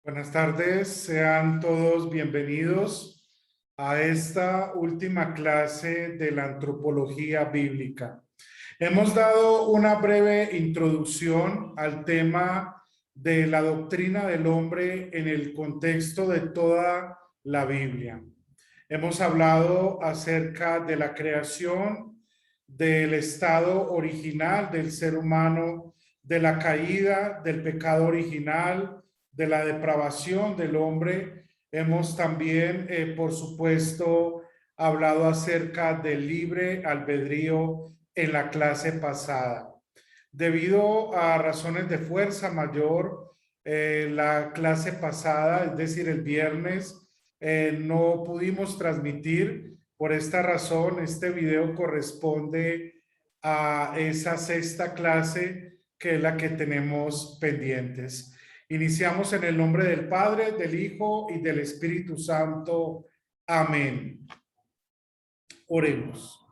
Buenas tardes, sean todos bienvenidos a esta última clase de la antropología bíblica. Hemos dado una breve introducción al tema de la doctrina del hombre en el contexto de toda la Biblia. Hemos hablado acerca de la creación, del estado original del ser humano, de la caída, del pecado original, de la depravación del hombre. Hemos también, por supuesto, hablado acerca del libre albedrío en la clase pasada. Debido a razones de fuerza mayor, la clase pasada, es decir, el viernes, no pudimos transmitir. Por esta razón, este video corresponde a esa sexta clase que es la que tenemos pendientes. Iniciamos en el nombre del Padre, del Hijo y del Espíritu Santo. Amén. Oremos.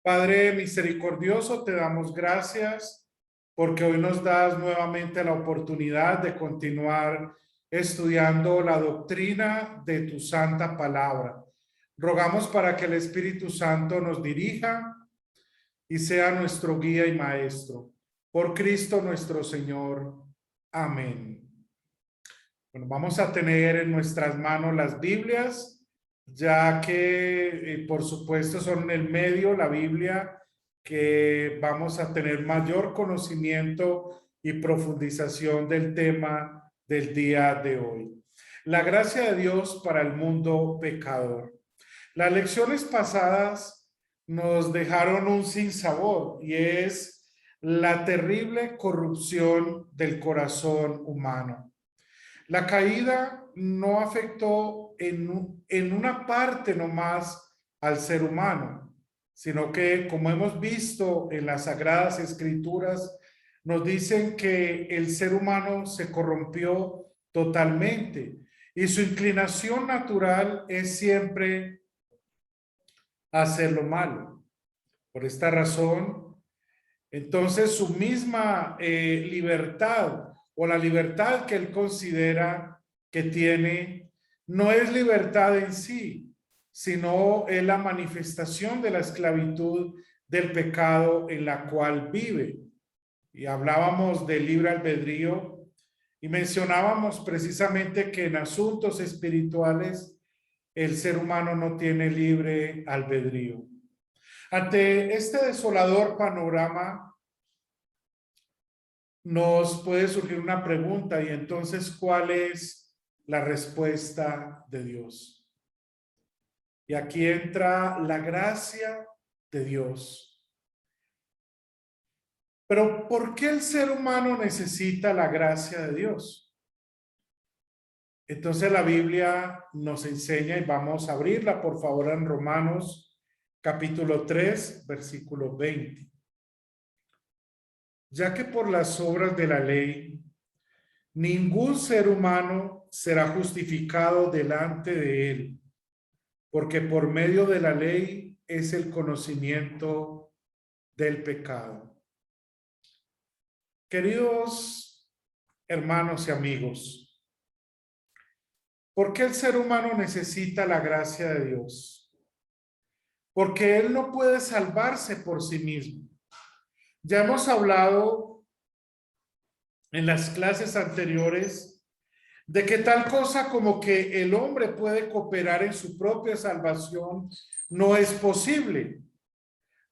Padre misericordioso, te damos gracias porque hoy nos das nuevamente la oportunidad de continuar estudiando la doctrina de tu santa palabra. Rogamos para que el Espíritu Santo nos dirija y sea nuestro guía y maestro. Por Cristo nuestro Señor. Amén. Bueno, vamos a tener en nuestras manos las Biblias, ya que por supuesto son en el medio la Biblia que vamos a tener mayor conocimiento y profundización del tema del día de hoy. La gracia de Dios para el mundo pecador. Las lecciones pasadas nos dejaron un sinsabor y es la terrible corrupción del corazón humano. La caída no afectó en una parte nomás al ser humano, sino que, como hemos visto en las Sagradas Escrituras, nos dicen que el ser humano se corrompió totalmente y su inclinación natural es siempre hacer lo malo. Por esta razón, entonces su misma libertad o la libertad que él considera que tiene no es libertad en sí, sino es la manifestación de la esclavitud del pecado en la cual vive. Y hablábamos del libre albedrío y mencionábamos precisamente que en asuntos espirituales el ser humano no tiene libre albedrío. Ante este desolador panorama, nos puede surgir una pregunta y entonces, ¿cuál es la respuesta de Dios? Y aquí entra la gracia de Dios. Pero ¿por qué el ser humano necesita la gracia de Dios? Entonces la Biblia nos enseña, y vamos a abrirla por favor en Romanos capítulo 3, versículo 20. Ya que por las obras de la ley, ningún ser humano será justificado delante de él, porque por medio de la ley es el conocimiento del pecado. Queridos hermanos y amigos, ¿por qué el ser humano necesita la gracia de Dios? Porque él no puede salvarse por sí mismo. Ya hemos hablado en las clases anteriores de que tal cosa como que el hombre puede cooperar en su propia salvación no es posible,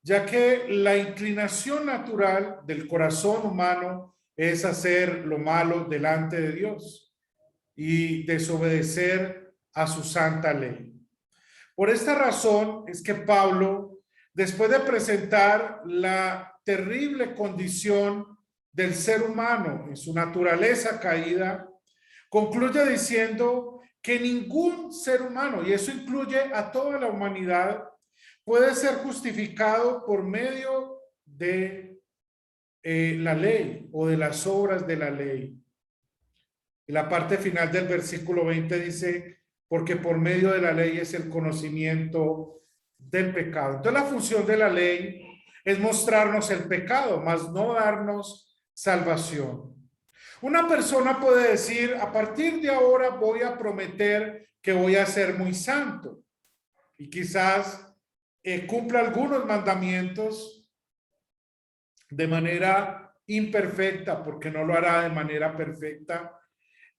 ya que la inclinación natural del corazón humano es hacer lo malo delante de Dios y desobedecer a su santa ley. Por esta razón es que Pablo, después de presentar la terrible condición del ser humano en su naturaleza caída, concluye diciendo que ningún ser humano, y eso incluye a toda la humanidad, puede ser justificado por medio de la ley o de las obras de la ley. Y la parte final del versículo 20 dice, porque por medio de la ley es el conocimiento del pecado. Entonces la función de la ley es mostrarnos el pecado, mas no darnos salvación. Una persona puede decir, a partir de ahora voy a prometer que voy a ser muy santo y quizás cumpla algunos mandamientos de manera imperfecta, porque no lo hará de manera perfecta,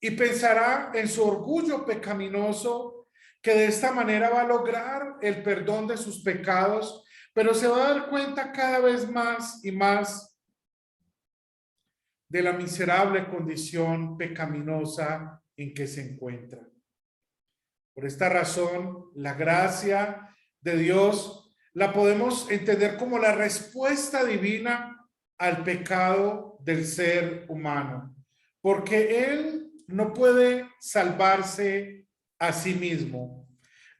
y pensará en su orgullo pecaminoso que de esta manera va a lograr el perdón de sus pecados, pero se va a dar cuenta cada vez más y más de la miserable condición pecaminosa en que se encuentra. Por esta razón, la gracia de Dios la podemos entender como la respuesta divina al pecado del ser humano, porque Él no puede salvarse a sí mismo.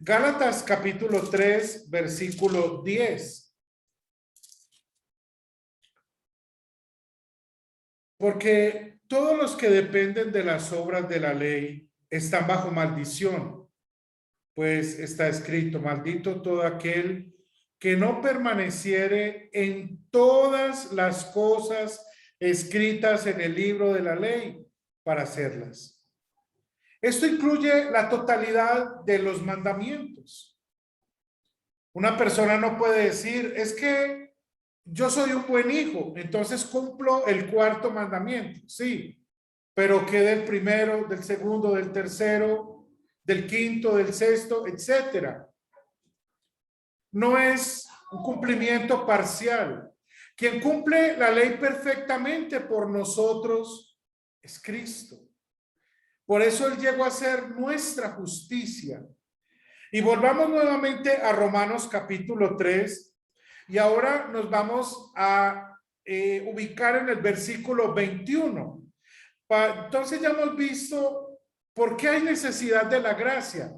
Gálatas capítulo 3, versículo 10. Porque todos los que dependen de las obras de la ley están bajo maldición, pues está escrito, maldito todo aquel que no permaneciere en todas las cosas escritas en el libro de la ley para hacerlas. Esto incluye la totalidad de los mandamientos. Una persona no puede decir, es que yo soy un buen hijo, entonces cumplo el cuarto mandamiento. Sí, pero ¿qué del primero, del segundo, del tercero, del quinto, del sexto, etcétera? No es un cumplimiento parcial. Quien cumple la ley perfectamente por nosotros es Cristo. Por eso Él llegó a ser nuestra justicia. Y volvamos nuevamente a Romanos capítulo 3. Y ahora nos vamos a ubicar en el versículo 21. Entonces ya hemos visto por qué hay necesidad de la gracia.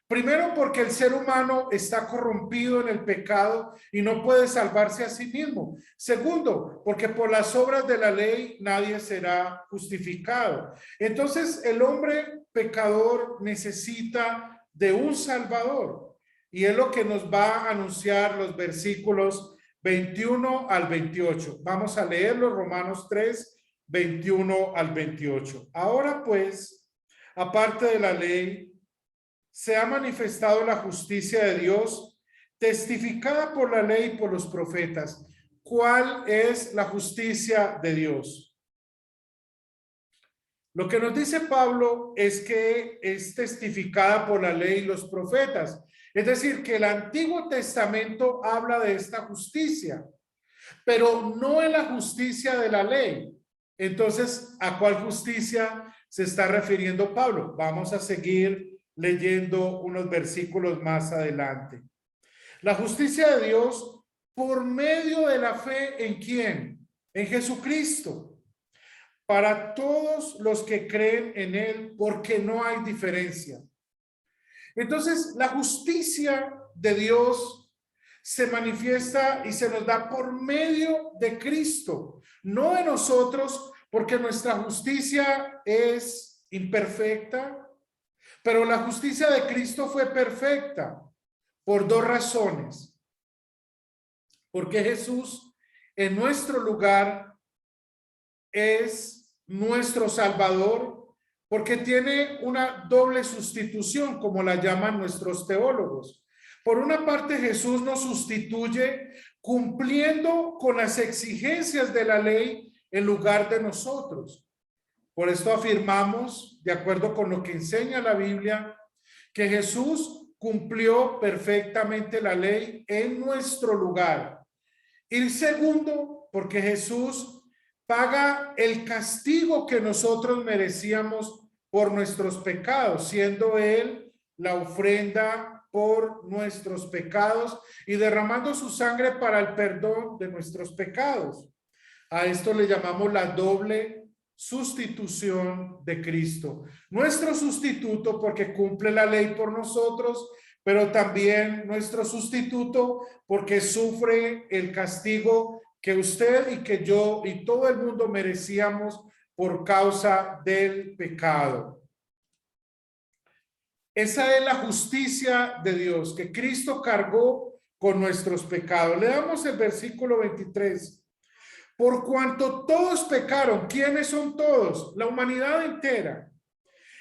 Primero, porque el ser humano está corrompido en el pecado y no puede salvarse a sí mismo. Segundo, porque por las obras de la ley nadie será justificado. Entonces el hombre pecador necesita de un Salvador. Y es lo que nos va a anunciar los versículos 21 al 28. Vamos a leerlo, Romanos 3, 21 al 28. Ahora pues, aparte de la ley, se ha manifestado la justicia de Dios, testificada por la ley y por los profetas. ¿Cuál es la justicia de Dios? Lo que nos dice Pablo es que es testificada por la ley y los profetas. Es decir, que el Antiguo Testamento habla de esta justicia, pero no en la justicia de la ley. Entonces, ¿a cuál justicia se está refiriendo Pablo? Vamos a seguir leyendo unos versículos más adelante. La justicia de Dios por medio de la fe ¿en quién? En Jesucristo. Para todos los que creen en Él, porque no hay diferencia. Entonces, la justicia de Dios se manifiesta y se nos da por medio de Cristo, no de nosotros, porque nuestra justicia es imperfecta, pero la justicia de Cristo fue perfecta por dos razones. Porque Jesús en nuestro lugar es nuestro Salvador, porque tiene una doble sustitución, como la llaman nuestros teólogos. Por una parte, Jesús nos sustituye cumpliendo con las exigencias de la ley en lugar de nosotros. Por esto afirmamos, de acuerdo con lo que enseña la Biblia, que Jesús cumplió perfectamente la ley en nuestro lugar. Y segundo, porque Jesús paga el castigo que nosotros merecíamos por nuestros pecados, siendo Él la ofrenda por nuestros pecados y derramando su sangre para el perdón de nuestros pecados. A esto le llamamos la doble sustitución de Cristo. Nuestro sustituto porque cumple la ley por nosotros, pero también nuestro sustituto porque sufre el castigo que usted y que yo y todo el mundo merecíamos por causa del pecado. Esa es la justicia de Dios, que Cristo cargó con nuestros pecados. Le damos el versículo 23. Por cuanto todos pecaron, ¿quiénes son todos? La humanidad entera.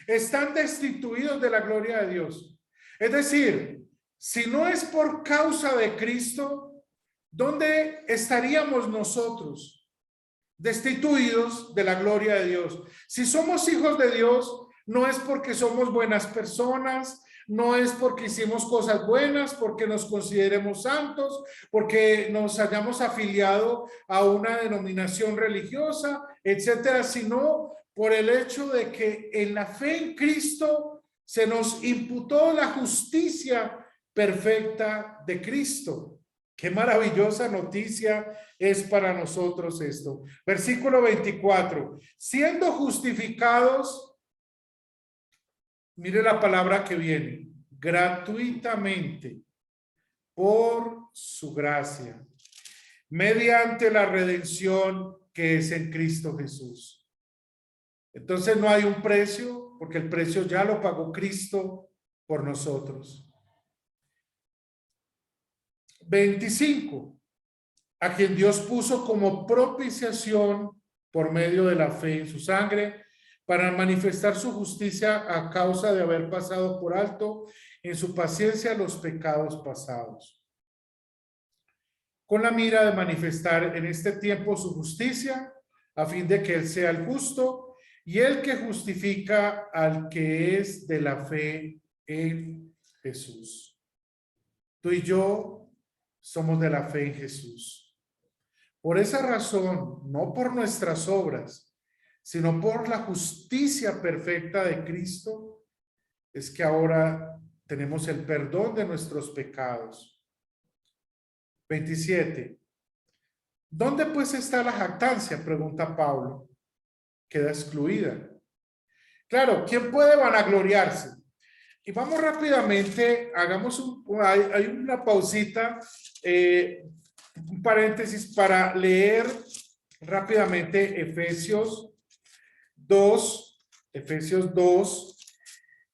Están destituidos de la gloria de Dios. Es decir, si no es por causa de Cristo, ¿dónde estaríamos nosotros? Destituidos de la gloria de Dios. Si somos hijos de Dios, no es porque somos buenas personas, no es porque hicimos cosas buenas, porque nos consideremos santos, porque nos hayamos afiliado a una denominación religiosa, etcétera, sino por el hecho de que en la fe en Cristo se nos imputó la justicia perfecta de Cristo. Qué maravillosa noticia es para nosotros esto. Versículo 24. Siendo justificados, mire la palabra que viene, gratuitamente, por su gracia, mediante la redención que es en Cristo Jesús. Entonces no hay un precio, porque el precio ya lo pagó Cristo por nosotros. 25. A quien Dios puso como propiciación por medio de la fe en su sangre, para manifestar su justicia a causa de haber pasado por alto en su paciencia los pecados pasados, con la mira de manifestar en este tiempo su justicia, a fin de que Él sea el justo y el que justifica al que es de la fe en Jesús. Tú y yo somos de la fe en Jesús. Por esa razón, no por nuestras obras, sino por la justicia perfecta de Cristo, es que ahora tenemos el perdón de nuestros pecados. 27. ¿Dónde pues está la jactancia? Pregunta Pablo. Queda excluida. Claro, ¿quién puede vanagloriarse? Y vamos rápidamente, hagamos hay una pausita, un paréntesis para leer rápidamente Efesios 2,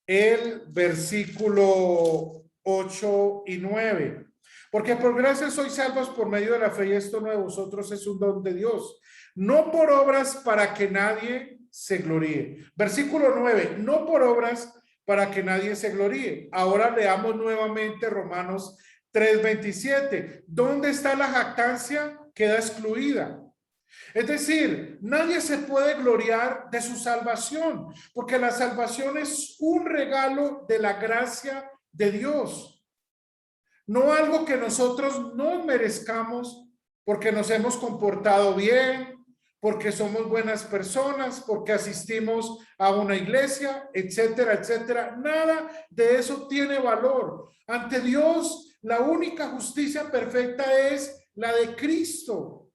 el versículo 8 y 9. Porque por gracia sois salvos por medio de la fe, y esto no de vosotros, es un don de Dios, no por obras para que nadie se gloríe. Versículo 9, no por obras para que nadie se gloríe. Ahora leamos nuevamente Romanos 3:27. ¿Dónde está la jactancia? Queda excluida. Es decir, nadie se puede gloriar de su salvación, porque la salvación es un regalo de la gracia de Dios, no algo que nosotros no merezcamos porque nos hemos comportado bien, porque somos buenas personas, porque asistimos a una iglesia, etcétera, etcétera. Nada de eso tiene valor. Ante Dios, la única justicia perfecta es la de Cristo.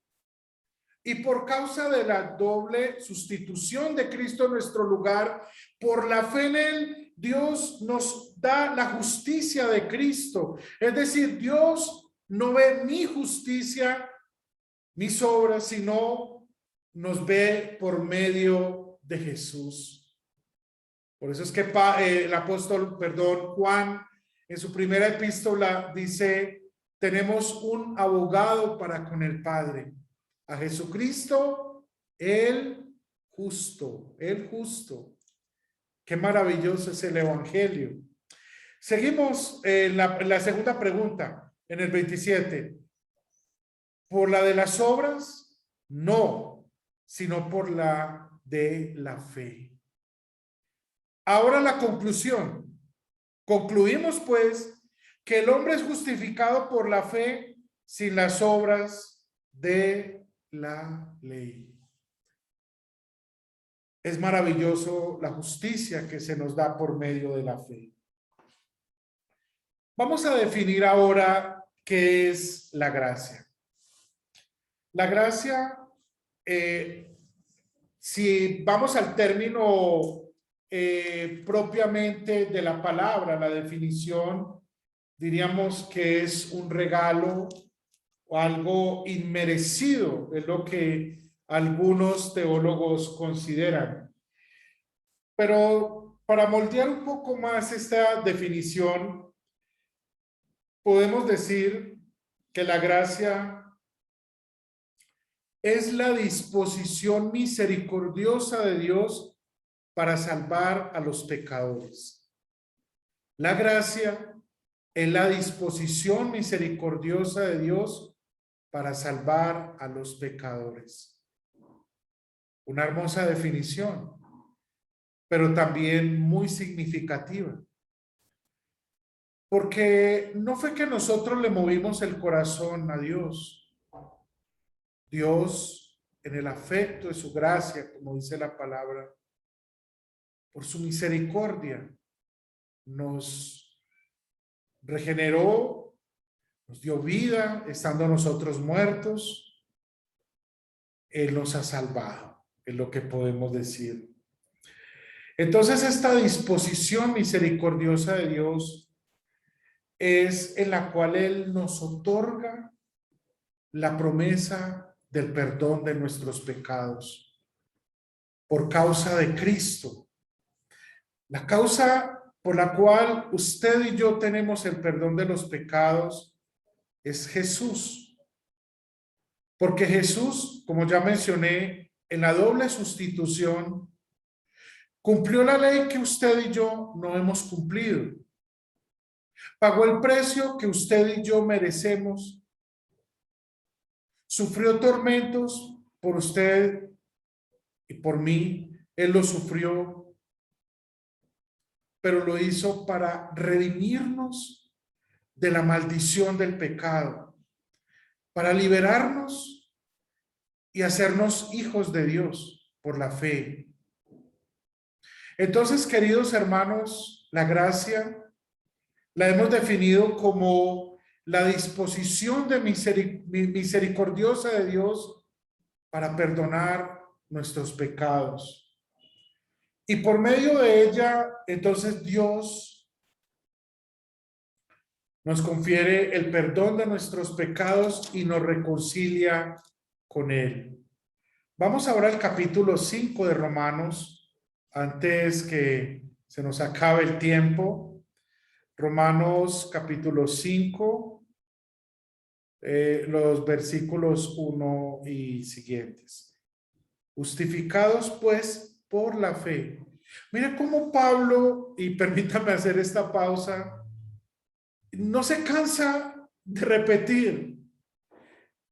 Y por causa de la doble sustitución de Cristo en nuestro lugar, por la fe en Él, Dios nos da la justicia de Cristo. Es decir, Dios no ve mi justicia, mis obras, sino nos ve por medio de Jesús. Por eso es que el apóstol, Juan, en su primera epístola dice, tenemos un abogado para con el Padre, a Jesucristo, el justo, el justo. Qué maravilloso es el evangelio. Seguimos en la segunda pregunta, en el 27. ¿Por la de las obras? No, sino por la de la fe. Ahora la conclusión. Concluimos pues que el hombre es justificado por la fe sin las obras de la ley. Es maravilloso la justicia que se nos da por medio de la fe. Vamos a definir ahora qué es la gracia. La gracia, si vamos al término propiamente de la palabra, la definición, diríamos que es un regalo o algo inmerecido, es lo que algunos teólogos consideran. Pero para moldear un poco más esta definición, podemos decir que la gracia es la disposición misericordiosa de Dios para salvar a los pecadores. La gracia es la disposición misericordiosa de Dios para salvar a los pecadores. Una hermosa definición, pero también muy significativa. Porque no fue que nosotros le movimos el corazón a Dios. Dios, en el afecto de su gracia, como dice la palabra, por su misericordia, nos regeneró, nos dio vida, estando nosotros muertos. Él nos ha salvado, es lo que podemos decir. Entonces, esta disposición misericordiosa de Dios es en la cual Él nos otorga la promesa del perdón de nuestros pecados por causa de Cristo. La causa por la cual usted y yo tenemos el perdón de los pecados es Jesús. Porque Jesús, como ya mencioné, en la doble sustitución, cumplió la ley que usted y yo no hemos cumplido. Pagó el precio que usted y yo merecemos. Sufrió tormentos por usted y por mí. Él lo sufrió, pero lo hizo para redimirnos de la maldición del pecado, para liberarnos y hacernos hijos de Dios por la fe. Entonces, queridos hermanos, la gracia la hemos definido como la disposición de misericordiosa de Dios para perdonar nuestros pecados. Y por medio de ella, entonces Dios nos confiere el perdón de nuestros pecados y nos reconcilia con Él. Vamos ahora al capítulo 5 de Romanos, antes que se nos acabe el tiempo. Romanos capítulo 5, los versículos 1 y siguientes. Justificados pues por la fe. Mira cómo Pablo, y permítame hacer esta pausa, no se cansa de repetir.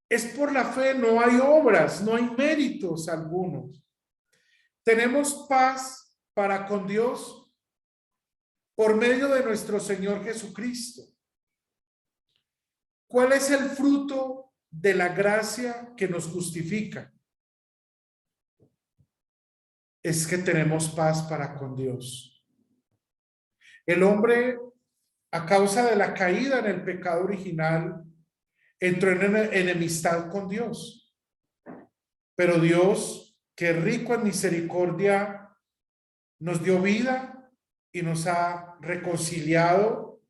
Es por la fe, no hay obras, no hay méritos algunos. Tenemos paz para con Dios por medio de nuestro Señor Jesucristo. ¿Cuál es el fruto de la gracia que nos justifica? Es que tenemos paz para con Dios. El hombre, a causa de la caída en el pecado original, entró en enemistad con Dios. Pero Dios, que es rico en misericordia, nos dio vida y nos ha reconciliado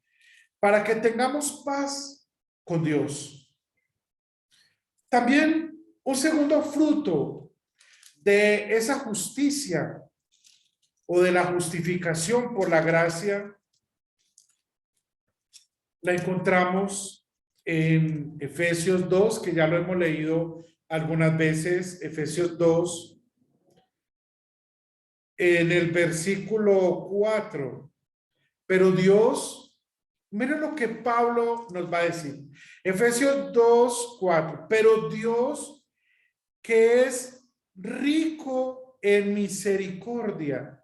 para que tengamos paz con Dios. También un segundo fruto de esa justicia o de la justificación por la gracia la encontramos en Efesios 2, que ya lo hemos leído algunas veces. Efesios 2, en el versículo 4. Pero Dios, miren lo que Pablo nos va a decir. Efesios 2, 4. Pero Dios, que es rico en misericordia.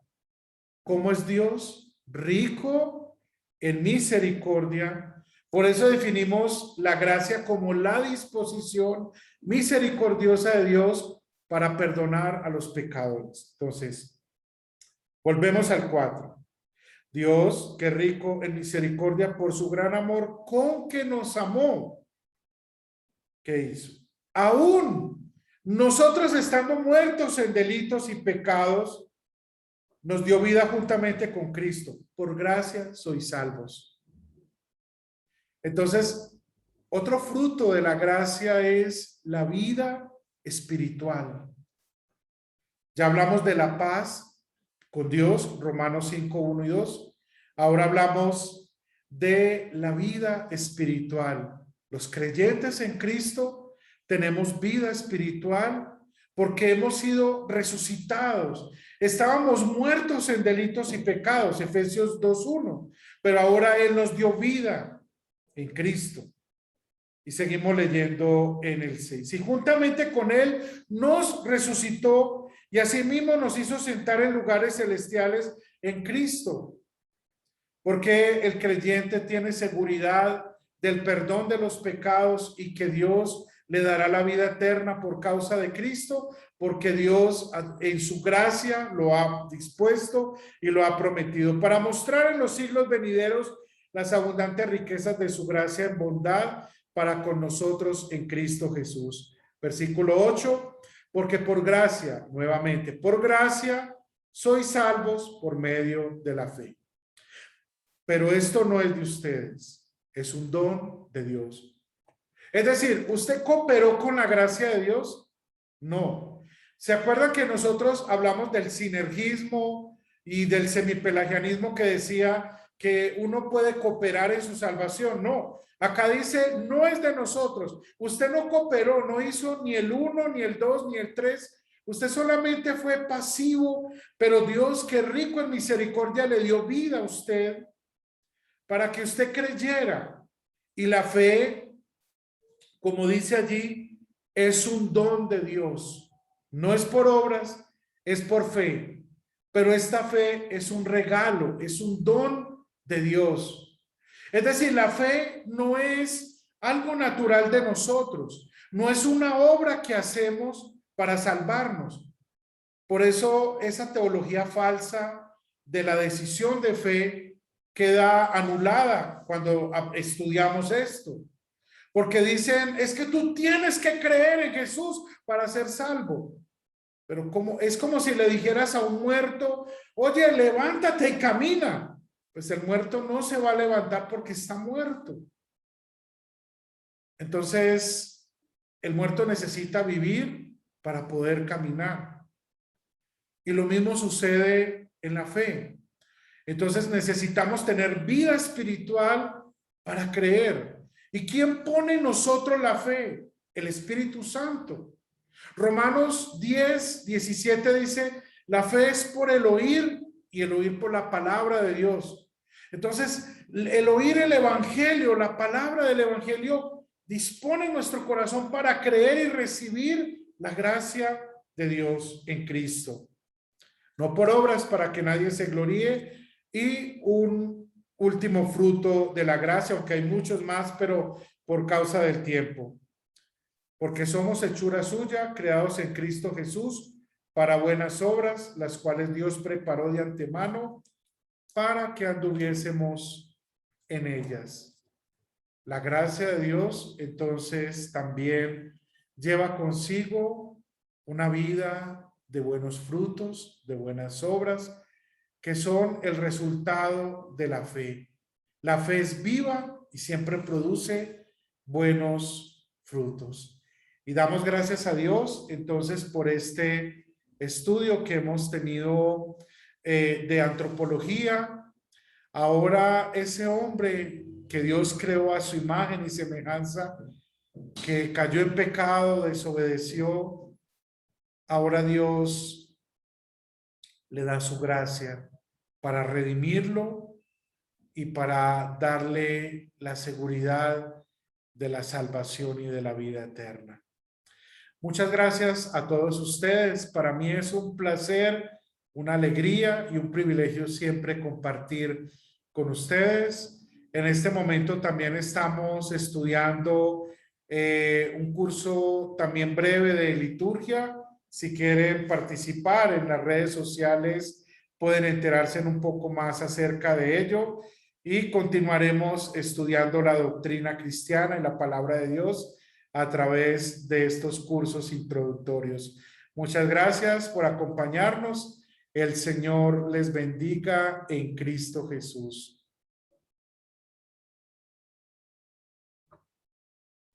¿Cómo es Dios? Rico en misericordia. Por eso definimos la gracia como la disposición misericordiosa de Dios para perdonar a los pecadores. Entonces, volvemos al 4. Dios, que rico en misericordia por su gran amor con que nos amó. ¿Qué hizo? Aún nosotros estando muertos en delitos y pecados, nos dio vida juntamente con Cristo. Por gracia sois salvos. Entonces, otro fruto de la gracia es la vida espiritual. Ya hablamos de la paz con Dios, Romanos 5, 1 y 2. Ahora hablamos de la vida espiritual. Los creyentes en Cristo tenemos vida espiritual porque hemos sido resucitados. Estábamos muertos en delitos y pecados, Efesios 2:1, pero ahora Él nos dio vida en Cristo. Y seguimos leyendo en el 6. Y juntamente con Él nos resucitó y asimismo nos hizo sentar en lugares celestiales en Cristo. Porque el creyente tiene seguridad del perdón de los pecados y que Dios le dará la vida eterna por causa de Cristo, porque Dios en su gracia lo ha dispuesto y lo ha prometido para mostrar en los siglos venideros las abundantes riquezas de su gracia en bondad para con nosotros en Cristo Jesús. Versículo 8, porque por gracia, nuevamente, por gracia sois salvos por medio de la fe. Pero esto no es de ustedes, es un don de Dios. Es decir, ¿usted cooperó con la gracia de Dios? No. ¿Se acuerdan que nosotros hablamos del sinergismo y del semipelagianismo que decía que uno puede cooperar en su salvación? No. Acá dice, no es de nosotros. Usted no cooperó, no hizo ni el 1, ni el 2, ni el 3. Usted solamente fue pasivo, pero Dios, que rico en misericordia, le dio vida a usted para que usted creyera. Y la fe, como dice allí, es un don de Dios. No es por obras, es por fe. Pero esta fe es un regalo, es un don de Dios. Es decir, la fe no es algo natural de nosotros, no es una obra que hacemos para salvarnos. Por eso esa teología falsa de la decisión de fe queda anulada cuando estudiamos esto. Porque dicen, es que tú tienes que creer en Jesús para ser salvo. Pero es como si le dijeras a un muerto, oye, levántate y camina. Pues el muerto no se va a levantar porque está muerto. Entonces, el muerto necesita vivir para poder caminar. Y lo mismo sucede en la fe. Entonces necesitamos tener vida espiritual para creer. ¿Y quién pone en nosotros la fe? El Espíritu Santo. Romanos 10:17 dice, la fe es por el oír y el oír por la palabra de Dios. Entonces, el oír el evangelio, la palabra del evangelio, dispone nuestro corazón para creer y recibir la gracia de Dios en Cristo. No por obras para que nadie se gloríe. Y un último fruto de la gracia, aunque hay muchos más, pero por causa del tiempo. Porque somos hechura suya, creados en Cristo Jesús, para buenas obras, las cuales Dios preparó de antemano para que anduviésemos en ellas. La gracia de Dios, entonces, también lleva consigo una vida de buenos frutos, de buenas obras, que son el resultado de la fe. La fe es viva y siempre produce buenos frutos. Y damos gracias a Dios entonces por este estudio que hemos tenido de antropología. Ahora ese hombre que Dios creó a su imagen y semejanza, que cayó en pecado, desobedeció, ahora Dios le da su gracia para redimirlo y para darle la seguridad de la salvación y de la vida eterna. Muchas gracias a todos ustedes. Para mí es un placer, una alegría y un privilegio siempre compartir con ustedes. En este momento también estamos estudiando un curso también breve de liturgia. Si quieren participar en las redes sociales, pueden enterarse un poco más acerca de ello y continuaremos estudiando la doctrina cristiana y la palabra de Dios a través de estos cursos introductorios. Muchas gracias por acompañarnos. El Señor les bendiga en Cristo Jesús.